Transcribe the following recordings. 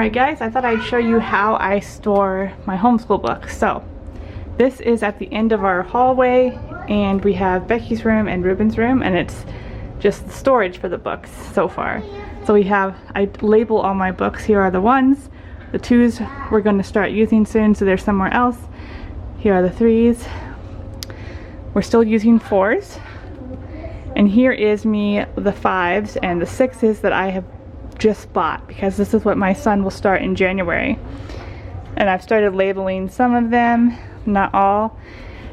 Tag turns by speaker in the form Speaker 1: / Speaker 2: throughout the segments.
Speaker 1: Alright guys, I thought I'd show you how I store my homeschool books. So this is at the end of our hallway, and we have Becky's room and Ruben's room, and it's just the storage for the books so far. So I label all my books. Here are the ones. The 2s we're going to start using soon, so they're somewhere else. Here are the 3s. We're still using 4s. And here is me, the 5s and the 6s that I have just bought, because this is what my son will start in January. And I've started labeling some of them, not all.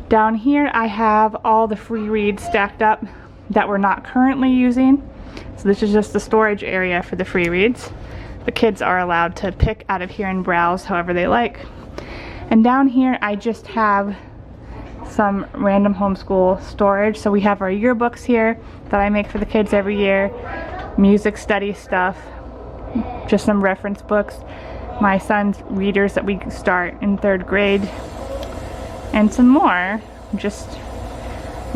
Speaker 1: Down here I have all the free reads stacked up that we're not currently using. So this is just the storage area for the free reads. The kids are allowed to pick out of here and browse however they like. And down here I just have some random homeschool storage. So we have our yearbooks here that I make for the kids every year, music study stuff, just some reference books, my son's readers that we start in 3rd grade, and some more just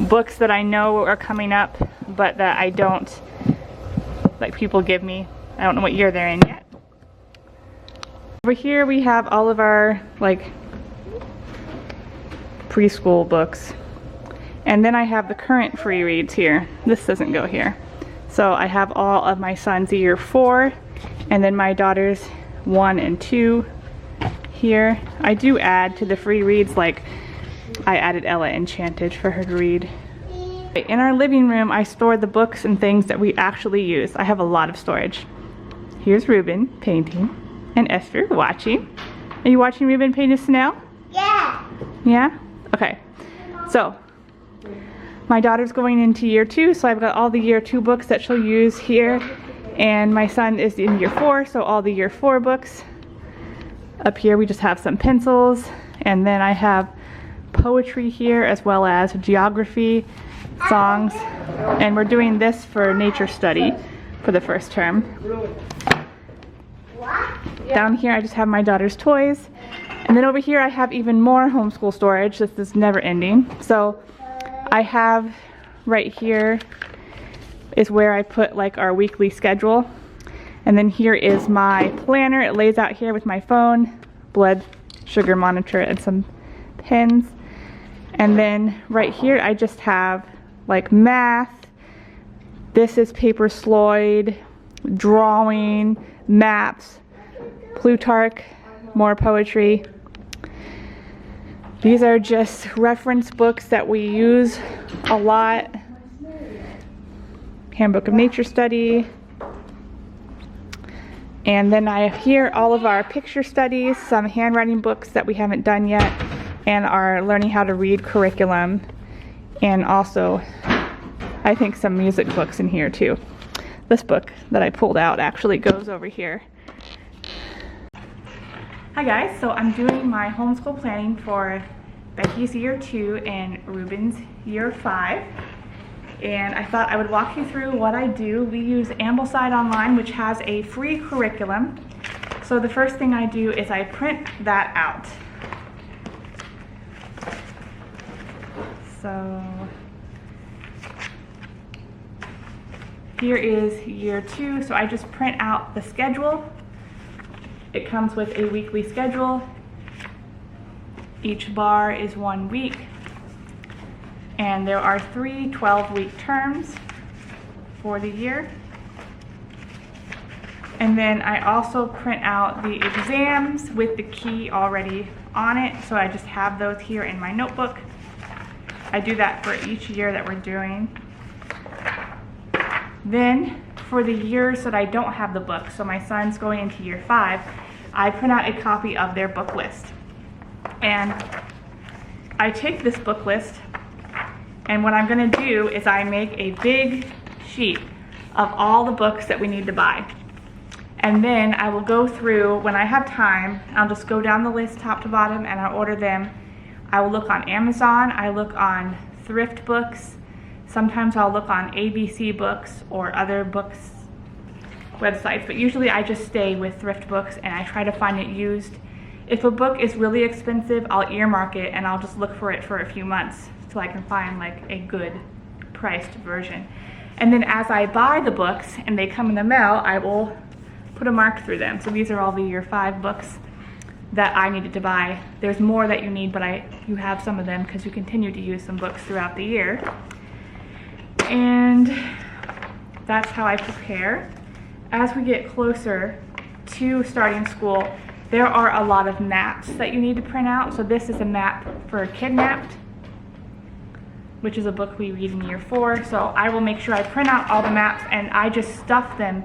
Speaker 1: books that I know are coming up but that I don't, like, people give me. I don't know what year they're in yet. Over here we have all of our like preschool books, and then I have the current free reads here. This doesn't go here. So I have all of my son's year 4 and then my daughter's 1 and 2 here. I do add to the free reads, like I added Ella Enchanted for her to read. In our living room I store the books and things that we actually use. I have a lot of storage. Here's Ruben painting and Esther watching. Are you watching Ruben paint a snail?
Speaker 2: Yeah.
Speaker 1: Yeah? Okay. So my daughter's going into year 2, so I've got all the year 2 books that she'll use here. And my son is in year 4, so all the year 4 books. Up here we just have some pencils, and then I have poetry here as well as geography, songs, and we're doing this for nature study for the first term. Down here I just have my daughter's toys, and then over here I have even more homeschool storage. This is never ending. So I have right here is where I put like our weekly schedule, and then here is my planner. It lays out here with my phone, blood sugar monitor, and some pens. And then right here I just have like math. This is paper Sloyd, drawing, maps, Plutarch, more poetry. These are just reference books that we use a lot. Handbook of Nature Study. And then I have here all of our picture studies, some handwriting books that we haven't done yet, and our learning how to read curriculum, and also I think some music books in here too. This book that I pulled out actually goes over here. Hi guys, so I'm doing my homeschool planning for Becky's year 2 and Ruben's year 5. And I thought I would walk you through what I do. We use Ambleside online, which has a free curriculum. So the first thing I do is I print that out. So here is year 2, so I just print out the schedule. It comes with a weekly schedule. Each bar is 1 week. And there are 3 12-week terms for the year. And then I also print out the exams with the key already on it, so I just have those here in my notebook. I do that for each year that we're doing. Then for the years that I don't have the book, so my son's going into year 5, I print out a copy of their book list. And I take this book list, and what I'm going to do is I make a big sheet of all the books that we need to buy. And then I will go through, when I have time, I'll just go down the list top to bottom and I'll order them. I will look on Amazon, I look on Thrift Books, sometimes I'll look on ABC Books or other books websites, but usually I just stay with Thrift Books and I try to find it used. If a book is really expensive, I'll earmark it and I'll just look for it for a few months till I can find like a good priced version. And then as I buy the books and they come in the mail, I will put a mark through them. So these are all the year 5 books that I needed to buy. There's more that you need, but you have some of them because you continue to use some books throughout the year. And that's how I prepare. As we get closer to starting school, there are a lot of maps that you need to print out. So this is a map for Kidnapped, which is a book we read in year 4. So I will make sure I print out all the maps and I just stuff them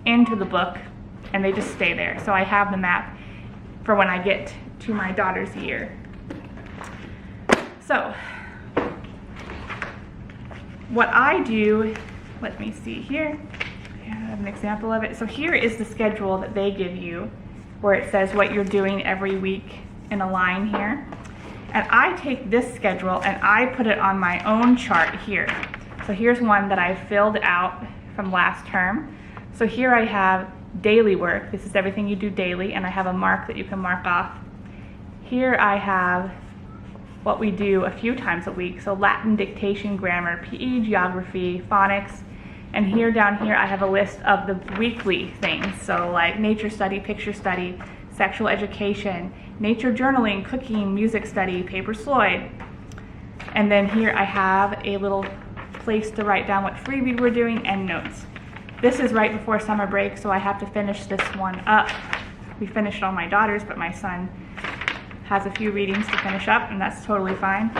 Speaker 1: into the book and they just stay there. So I have the map for when I get to my daughter's year. So what I do, let me see here. I have an example of it. So here is the schedule that they give you where it says what you're doing every week in a line here. And I take this schedule and I put it on my own chart here. So here's one that I filled out from last term. So here I have daily work. This is everything you do daily, and I have a mark that you can mark off. Here I have what we do a few times a week. So Latin, dictation, grammar, PE, geography, phonics. And here down here I have a list of the weekly things. So like nature study, picture study, sexual education, nature journaling, cooking, music study, paper Sloyd. And then here I have a little place to write down what free read we're doing and notes. This is right before summer break, so I have to finish this one up. We finished all my daughters, but my son has a few readings to finish up, and that's totally fine.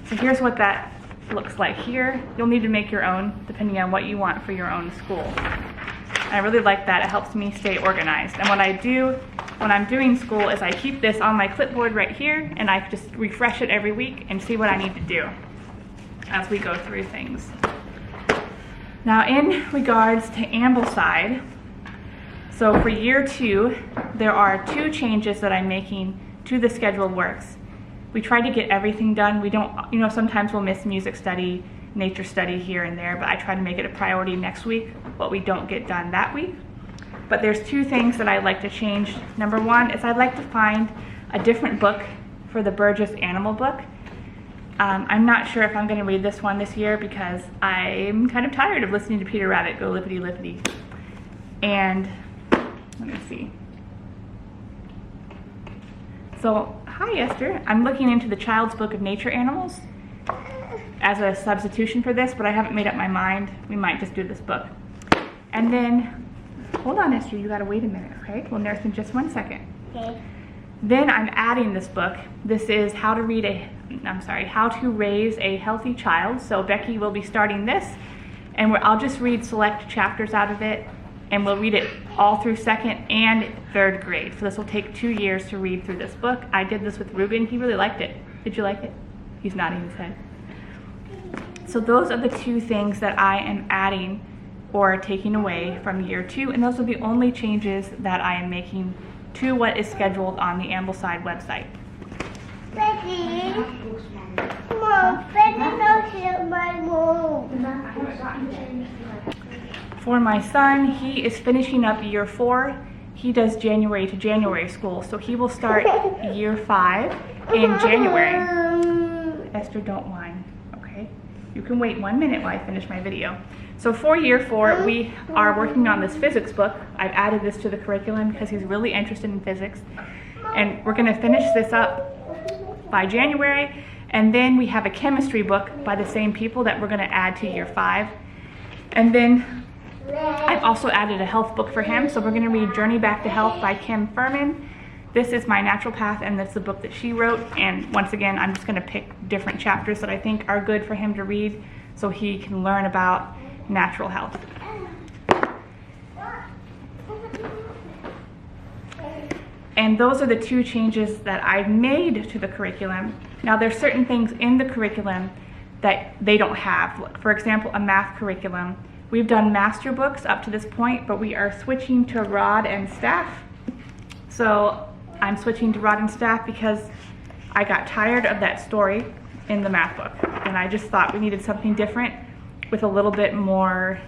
Speaker 1: So here's what that looks like here. You'll need to make your own depending on what you want for your own school. And I really like that. It helps me stay organized. And what I do when I'm doing school is I keep this on my clipboard right here, and I just refresh it every week and see what I need to do as we go through things. Now in regards to Ambleside, so for year 2, there are 2 changes that I'm making to the scheduled works. We try to get everything done. We don't, sometimes we'll miss music study, nature study here and there, but I try to make it a priority next week, what we don't get done that week. But there's 2 things that I'd like to change. Number 1 is I'd like to find a different book for the Burgess animal book. I'm not sure if I'm going to read this one this year because I'm kind of tired of listening to Peter Rabbit go lippity lippity. And let me see. So, hi Esther. I'm looking into the Child's Book of Nature Animals as a substitution for this, but I haven't made up my mind. We might just do this book. And then, hold on Esther, you gotta wait a minute, okay? We'll nurse in just 1 second. Okay. Then I'm adding this book. This is how to raise a healthy child. So Becky will be starting this, and I'll just read select chapters out of it, and we'll read it all through 2nd and 3rd grade. So this will take 2 years to read through this book. I did this with Ruben. He really liked it. Did you like it? He's nodding his head. So those are the 2 things that I am adding or taking away from year 2, and those are the only changes that I am making to what is scheduled on the Ambleside website.
Speaker 2: Becky, Mom, Becky knows my room.
Speaker 1: For my son, he is finishing up year 4. He does January to January school, so he will start year 5 in January. Esther, don't whine, okay? You can wait 1 minute while I finish my video. So for year 4, we are working on this physics book. I've added this to the curriculum because he's really interested in physics. And we're gonna finish this up by January. And then we have a chemistry book by the same people that we're gonna add to year 5. And then I've also added a health book for him. So we're gonna read Journey Back to Health by Kim Furman. This is my naturopath, and that's the book that she wrote. And once again, I'm just gonna pick different chapters that I think are good for him to read so he can learn about natural health. And those are the 2 changes that I've made to the curriculum. Now there's certain things in the curriculum that they don't have. For example, a math curriculum. We've done master books up to this point, but we are switching to rod and staff. So I'm switching to rod and staff because I got tired of that story in the math book. And I just thought we needed something different with a little bit more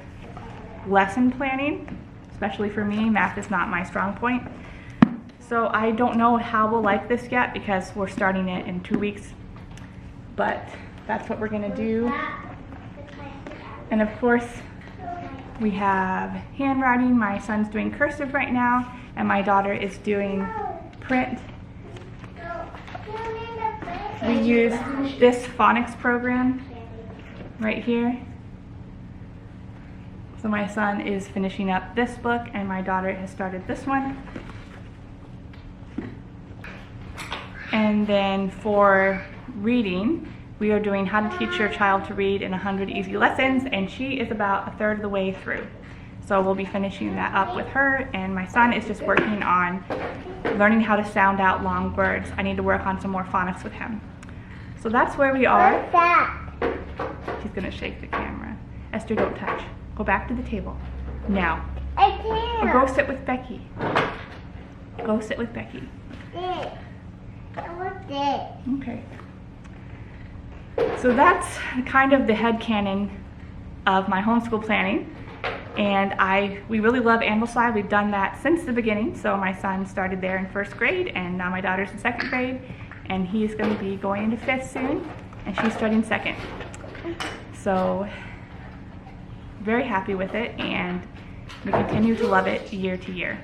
Speaker 1: lesson planning, especially for me. Math is not my strong point. So I don't know how we'll like this yet because we're starting it in 2 weeks, but that's what we're gonna do. And of course, We have handwriting. My son's doing cursive right now, and my daughter is doing print. We use this phonics program right here. So my son is finishing up this book, and my daughter has started this one. And then for reading, we are doing How to Teach Your Child to Read in 100 Easy Lessons, and she is about a third of the way through. So we'll be finishing that up with her, and my son is just working on learning how to sound out long words. I need to work on some more phonics with him. So that's where we are.
Speaker 2: What's that?
Speaker 1: She's gonna shake the camera. Esther, don't touch. Go back to the table. Now.
Speaker 2: I can't.
Speaker 1: Or go sit with Becky. Go sit with Becky.
Speaker 2: This. I want this.
Speaker 1: Okay. So that's kind of the headcanon of my homeschool planning. And we really love Ambleside. We've done that since the beginning. So my son started there in 1st grade, and now my daughter's in 2nd grade. And he's going to be going into 5th soon, and she's starting 2nd. So very happy with it, and we continue to love it year to year.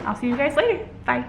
Speaker 1: I'll see you guys later. Bye.